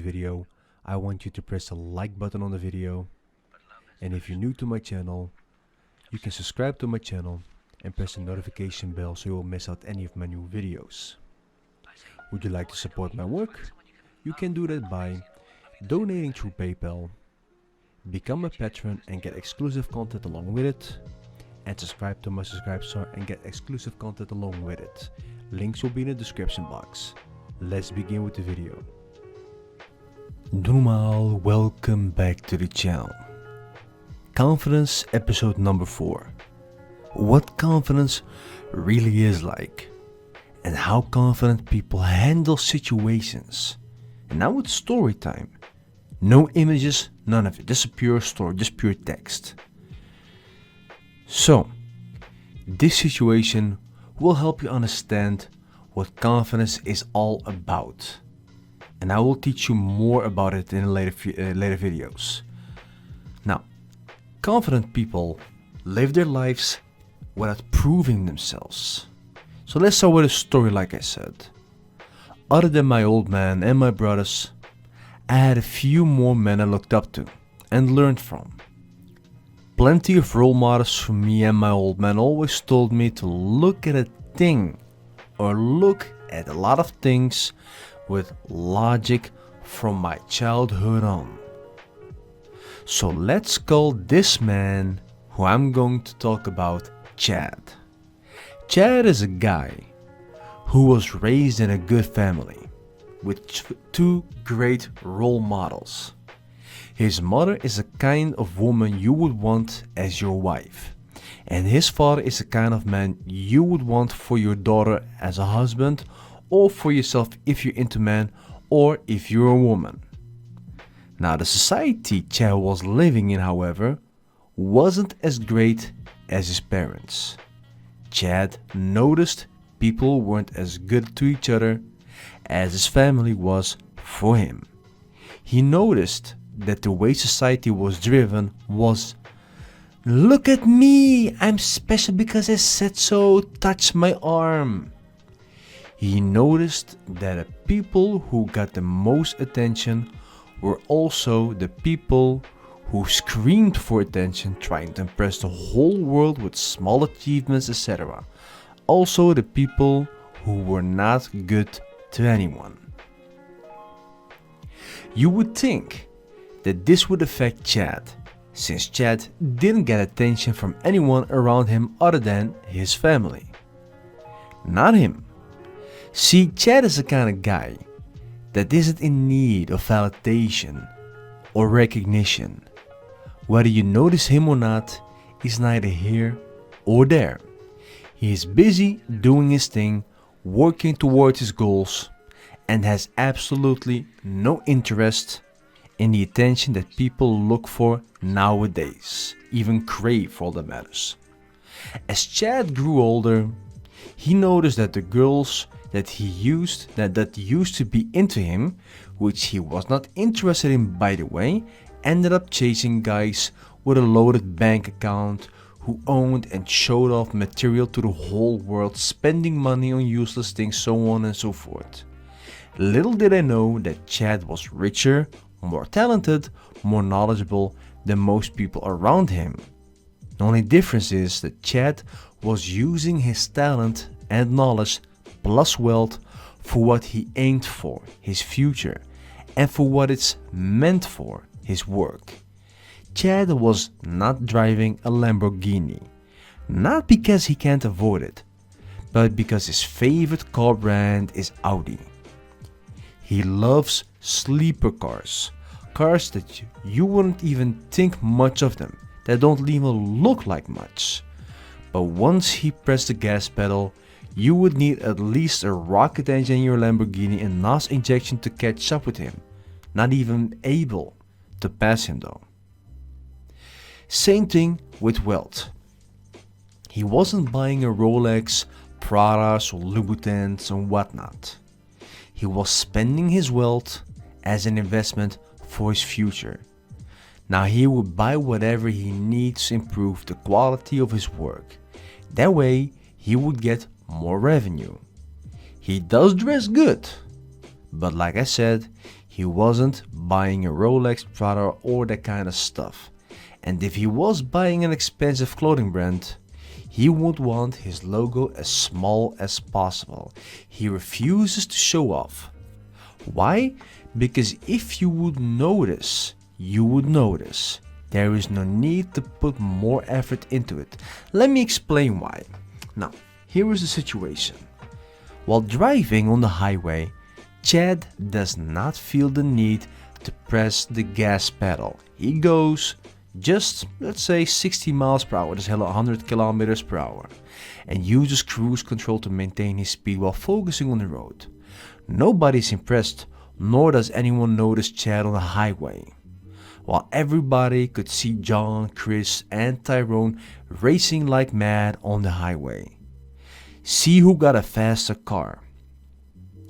video, I want you to press the like button on the video. And if you're new to my channel, you can subscribe to my channel and press the notification bell so you won't miss out any of my new videos. Would you like to support my work? You can do that by donating through PayPal, become a patron and get exclusive content along with it, and subscribe to my Subscribestar and get exclusive content along with it. Links will be in the description box. Let's begin with the video. Normaal, welcome back to the channel. Confidence episode number 4. What confidence really is like, and how confident people handle situations. And now it's story time. No images, none of it. Just a pure story, just pure text. So, this situation will help you understand what confidence is all about. And I will teach you more about it in later videos. Now, confident people live their lives without proving themselves. So let's start with a story like I said. Other than my old man and my brothers, I had a few more men I looked up to and learned from. Plenty of role models for me, and my old man always told me to look at a thing or look at a lot of things with logic from my childhood on. So let's call this man who I'm going to talk about Chad. Chad is a guy who was raised in a good family with two great role models. His mother is a kind of woman you would want as your wife, and his father is the kind of man you would want for your daughter as a husband, or for yourself if you're into men or if you're a woman. Now, the society Chad was living in, however, wasn't as great as his parents. Chad noticed people weren't as good to each other as his family was for him. He noticed that the way society was driven was, "Look at me, I'm special because I said so, touch my arm." He noticed that the people who got the most attention were also the people who screamed for attention, trying to impress the whole world with small achievements, etc. Also the people who were not good to anyone. You would think that this would affect Chad, since Chad didn't get attention from anyone around him other than his family. Not him. See, Chad is the kind of guy that isn't in need of validation or recognition. Whether you notice him or not is neither here or there. He is busy doing his thing, working towards his goals, and has absolutely no interest in the attention that people look for nowadays, even crave for all that matters. As Chad grew older, he noticed that the girls that used to be into him, which he was not interested in by the way, ended up chasing guys with a loaded bank account who owned and showed off material to the whole world, spending money on useless things, so on and so forth. Little did I know that Chad was richer, more talented, more knowledgeable than most people around him. The only difference is that Chad was using his talent and knowledge plus wealth for what he aimed for, his future, and for what it's meant for, his work. Chad was not driving a Lamborghini, not because he can't avoid it, but because his favorite car brand is Audi. He loves sleeper cars, cars that you wouldn't even think much of them, that don't even look like much. But once he pressed the gas pedal, you would need at least a rocket engine in your Lamborghini and NOS injection to catch up with him, not even able to pass him though. Same thing with wealth. He wasn't buying a Rolex, Pradas or Louboutins and whatnot. He was spending his wealth as an investment for his future. Now he would buy whatever he needs to improve the quality of his work. That way he would get more revenue. He does dress good, but like I said, He wasn't buying a Rolex, Prada, or that kind of stuff. And if he was buying an expensive clothing brand, he would want his logo as small as possible. He refuses to show off. Why? Because if you would notice, there is no need to put more effort into it. Let me explain why. Now, here is the situation. While driving on the highway, Chad does not feel the need to press the gas pedal. He goes just, let's say, 60 miles per hour, that's 100 kilometers per hour, and uses cruise control to maintain his speed while focusing on the road. Nobody's impressed, nor does anyone notice Chad on the highway. While everybody could see John, Chris, and Tyrone racing like mad on the highway. See who got a faster car.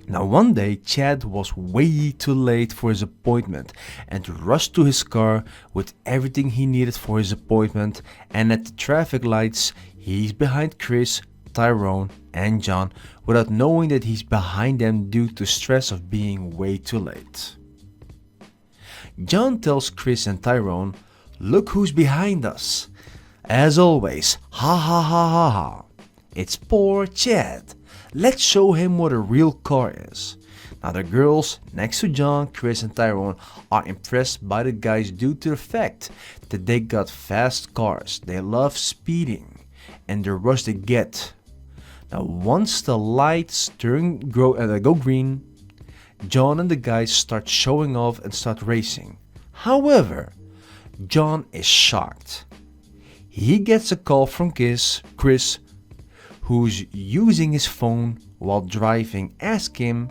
Now one day Chad was way too late for his appointment and rushed to his car with everything he needed for his appointment, and at the traffic lights he's behind Chris, Tyrone, and John without knowing that he's behind them due to stress of being way too late. John tells Chris and Tyrone, "Look who's behind us." As always, ha ha ha ha ha. It's poor Chad. Let's show him what a real car is. Now the girls next to John, Chris, and Tyrone are impressed by the guys due to the fact that they got fast cars. They love speeding and the rush they get. Now once the lights go green, John and the guys start showing off and start racing. However, John is shocked. He gets a call from Chris, who's using his phone while driving, ask him,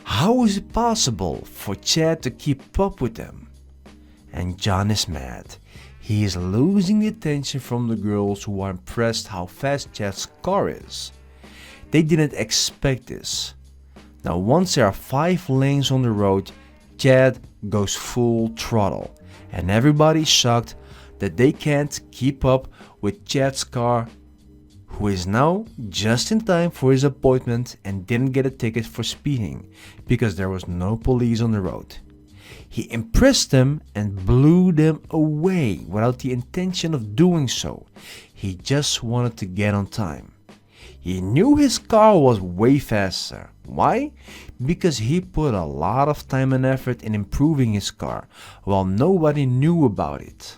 how is it possible for Chad to keep up with them? And John is mad. He is losing the attention from the girls who are impressed how fast Chad's car is. They didn't expect this. Now once there are 5 lanes on the road, Chad goes full throttle, and everybody's shocked that they can't keep up with Chad's car, who is now just in time for his appointment and didn't get a ticket for speeding because there was no police on the road. He impressed them and blew them away without the intention of doing so. He just wanted to get on time. He knew his car was way faster. Why? Because he put a lot of time and effort in improving his car while nobody knew about it.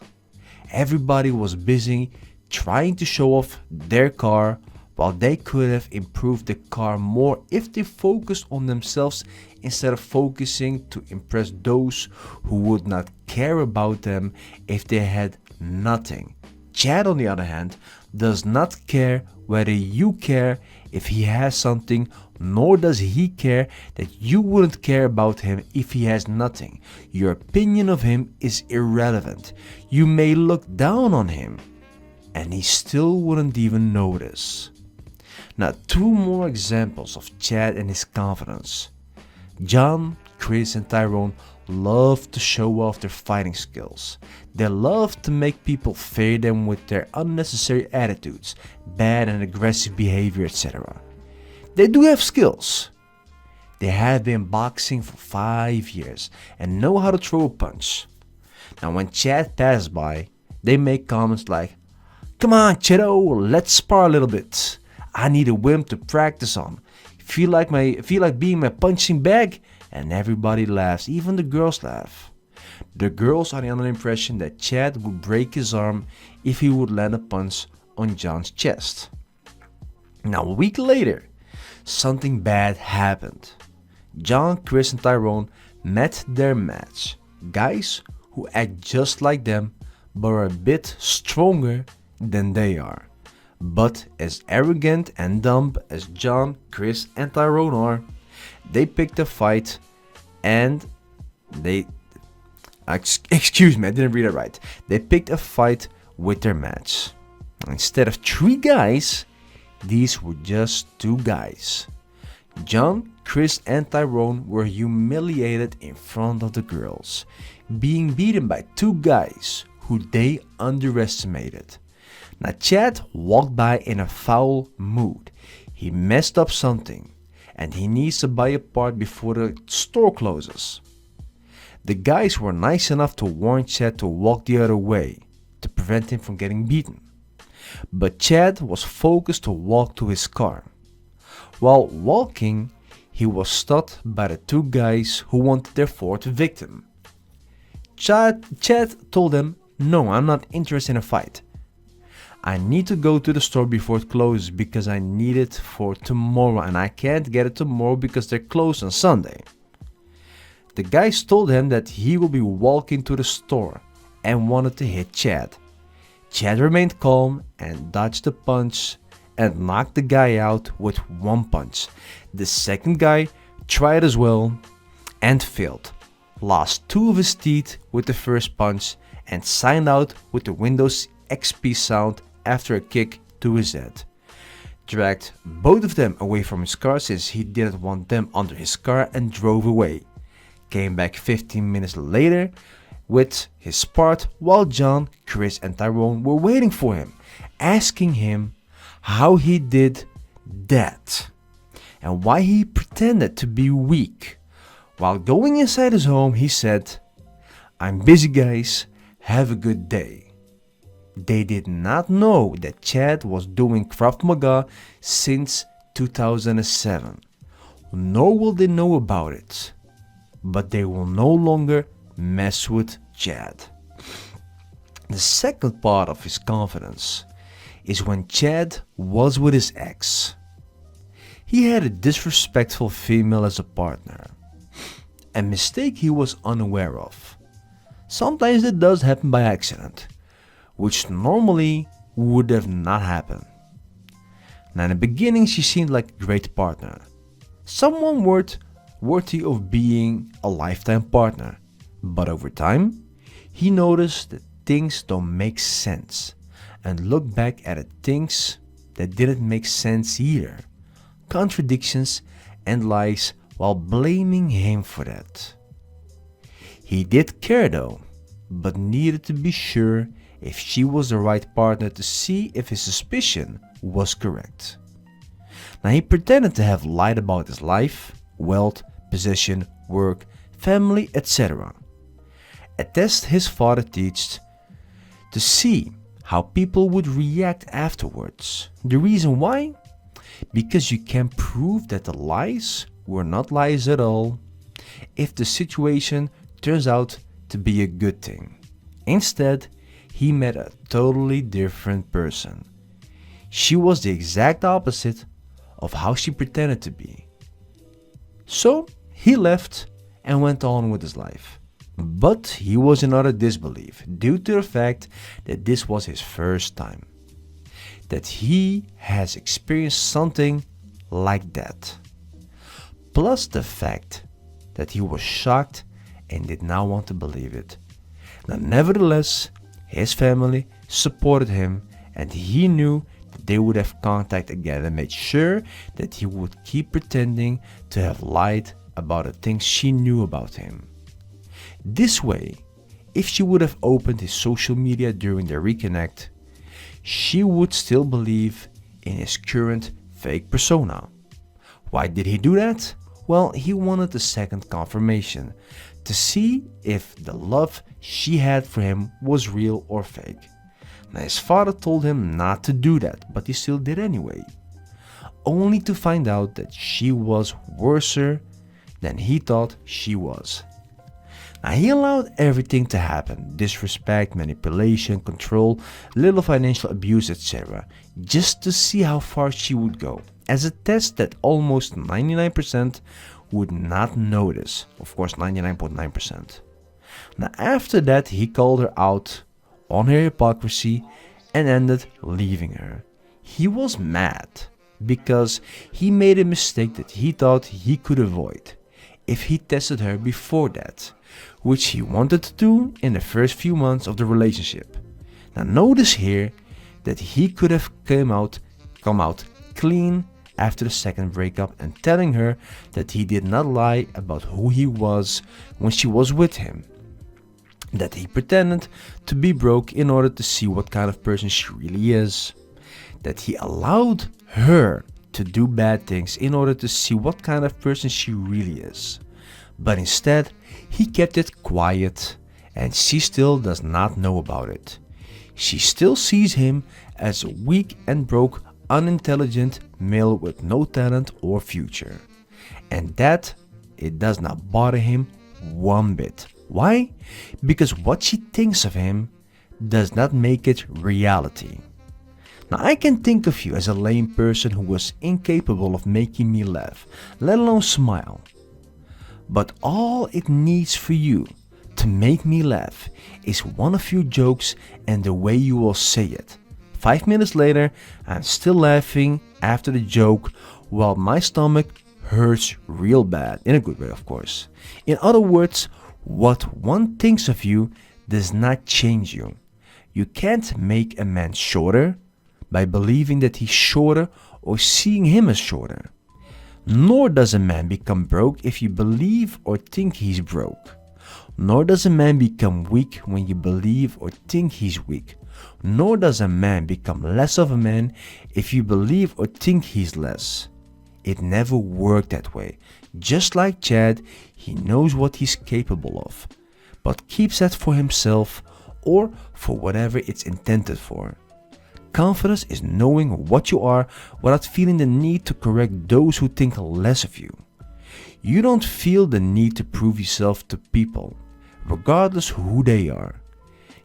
Everybody was busy trying to show off their car while they could have improved the car more if they focused on themselves instead of focusing to impress those who would not care about them if they had nothing. Chad, on the other hand, does not care whether you care if he has something, nor does he care that you wouldn't care about him if he has nothing. Your opinion of him is irrelevant. You may look down on him, and he still wouldn't even notice. Now 2 more examples of Chad and his confidence. John, Chris, and Tyrone love to show off their fighting skills. They love to make people fear them with their unnecessary attitudes, bad and aggressive behavior, etc. They do have skills. They have been boxing for 5 years and know how to throw a punch. Now when Chad passes by, they make comments like, "Come on, Chedo, let's spar a little bit. I need a whim to practice on. Feel like being my punching bag?" And everybody laughs, even the girls laugh. The girls are under the impression that Chad would break his arm if he would land a punch on John's chest. Now a week later, something bad happened. John, Chris, and Tyrone met their match. Guys who act just like them but are a bit stronger than they are, but as arrogant and dumb as John, Chris, and Tyrone are. They picked a fight and excuse me, I didn't read it right. They picked a fight with their match. Instead of 3 guys, these were just 2 guys. John, Chris, and Tyrone were humiliated in front of the girls, being beaten by 2 guys who they underestimated. Now Chad walked by in a foul mood. He messed up something, and he needs to buy a part before the store closes. The guys were nice enough to warn Chad to walk the other way to prevent him from getting beaten. But Chad was focused to walk to his car. While walking, he was stopped by the two guys who wanted their fourth victim. Chad told them, "No, I'm not interested in a fight. I need to go to the store before it closes because I need it for tomorrow and I can't get it tomorrow because they're closed on Sunday." The guys told him that he will be walking to the store and wanted to hit Chad. Chad remained calm and dodged the punch and knocked the guy out with one punch. The second guy tried as well and failed, lost two of his teeth with the first punch and signed out with the Windows XP sound after a kick to his head. Dragged both of them away from his car since he didn't want them under his car and drove away. Came back 15 minutes later with his part while John, Chris and Tyrone were waiting for him, asking him how he did that and why he pretended to be weak. While going inside his home, he said, "I'm busy guys, have a good day." They did not know that Chad was doing Krav Maga since 2007, nor will they know about it, but they will no longer mess with Chad. The second part of his confidence is when Chad was with his ex. He had a disrespectful female as a partner, a mistake he was unaware of. Sometimes it does happen by accident, which normally would have not happened. Now in the beginning she seemed like a great partner, someone worthy of being a lifetime partner, but over time he noticed that things don't make sense and looked back at the things that didn't make sense either, contradictions and lies, while blaming him for that. He did care though, but needed to be sure if she was the right partner to see if his suspicion was correct. Now he pretended to have lied about his life, wealth, possession, work, family, etc. A test his father taught to see how people would react afterwards. The reason why? Because you can prove that the lies were not lies at all if the situation turns out to be a good thing. Instead, he met a totally different person. She was the exact opposite of how she pretended to be. So he left and went on with his life. But he was in utter disbelief due to the fact that this was his first time that he has experienced something like that. Plus the fact that he was shocked and did not want to believe it. Now, nevertheless, his family supported him and he knew that they would have contact again and made sure that he would keep pretending to have lied about the things she knew about him. This way, if she would have opened his social media during their reconnect, she would still believe in his current fake persona. Why did he do that? Well, he wanted a second confirmation to see if the love she had for him was real or fake. Now his father told him not to do that, but he still did anyway, only to find out that she was worser than he thought she was. Now he allowed everything to happen, disrespect, manipulation, control, little financial abuse, etc., just to see how far she would go, as a test that almost 99% would not notice, of course 99.9%. Now after that he called her out on her hypocrisy and ended leaving her. He was mad because he made a mistake that he thought he could avoid if he tested her before that, which he wanted to do in the first few months of the relationship. Now notice here that he could have come out clean after the second breakup and telling her that he did not lie about who he was when she was with him, that he pretended to be broke in order to see what kind of person she really is, that he allowed her to do bad things in order to see what kind of person she really is. But instead, he kept it quiet, and she still does not know about it. She still sees him as a weak and broke, unintelligent male with no talent or future. And that, it does not bother him one bit. Why? Because what she thinks of him does not make it reality. Now, I can think of you as a lame person who was incapable of making me laugh, let alone smile. But all it needs for you to make me laugh is one of your jokes and the way you will say it. 5 minutes later, I'm still laughing after the joke while my stomach hurts real bad, in a good way of course. In other words, what one thinks of you does not change you. You can't make a man shorter by believing that he's shorter or seeing him as shorter. Nor does a man become broke if you believe or think he's broke. Nor does a man become weak when you believe or think he's weak. Nor does a man become less of a man if you believe or think he's less. It never worked that way. Just like Chad, he knows what he's capable of, but keeps that for himself or for whatever it's intended for. Confidence is knowing what you are without feeling the need to correct those who think less of you. You don't feel the need to prove yourself to people, regardless who they are.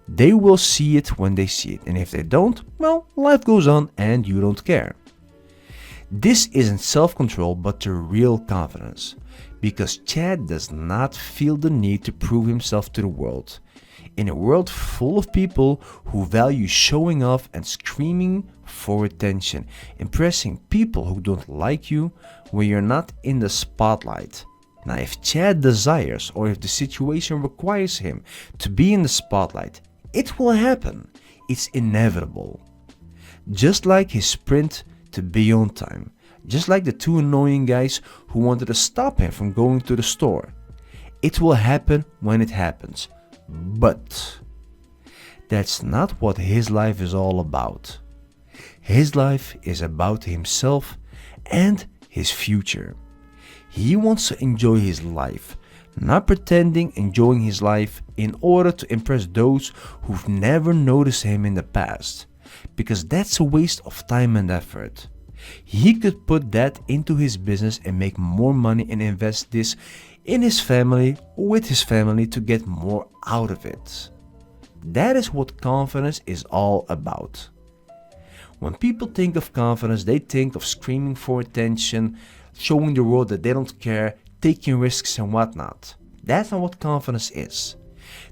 They will see it when they see it, and if they don't, well, life goes on and you don't care. This isn't self-control but the real confidence, because Chad does not feel the need to prove himself to the world. In a world full of people who value showing off and screaming for attention, impressing people who don't like you when you're not in the spotlight. Now, if Chad desires or if the situation requires him to be in the spotlight, it will happen. It's inevitable. Just like his sprint to be on time. Just like the two annoying guys who wanted to stop him from going to the store. It will happen when it happens. But that's not what his life is all about. His life is about himself and his future. He wants to enjoy his life, not pretending enjoying his life in order to impress those who've never noticed him in the past, because that's a waste of time and effort. He could put that into his business and make more money and invest this in his family or with his family to get more out of it. That is what confidence is all about. When people think of confidence, they think of screaming for attention, showing the world that they don't care, taking risks and whatnot. That's not what confidence is.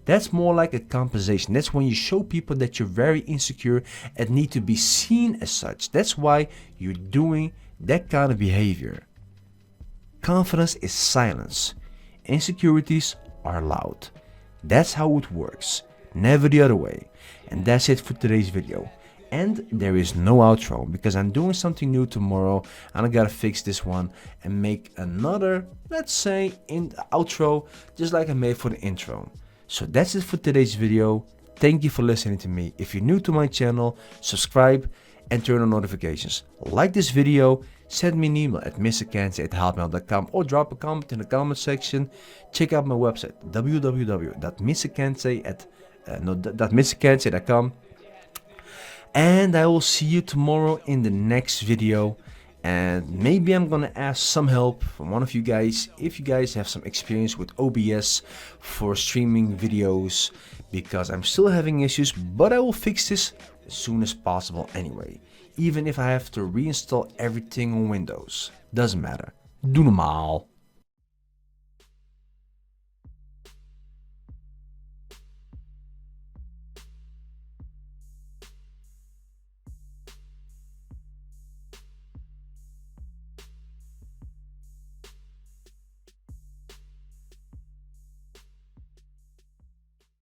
That's more like a compensation. That's when you show people that you're very insecure and need to be seen as such. That's why you're doing that kind of behavior. Confidence is silence. Insecurities are loud. That's how it works, never the other way. And that's it for today's video. And there is no outro because I'm doing something new tomorrow and I gotta fix this one and make another, let's say, outro just like I made for the intro. So that's it for today's video. Thank you for listening to me. If you're new to my channel, subscribe and turn on notifications. Like this video, send me an email at mrkensei@hotmail.com or drop a comment in the comment section. Check out my website www.mrkensei.com. And I will see you tomorrow in the next video. And maybe I'm gonna ask some help from one of you guys if you guys have some experience with OBS for streaming videos, because I'm still having issues, but I will fix this as soon as possible anyway. Even if I have to reinstall everything on Windows. Doesn't matter. Doe normaal.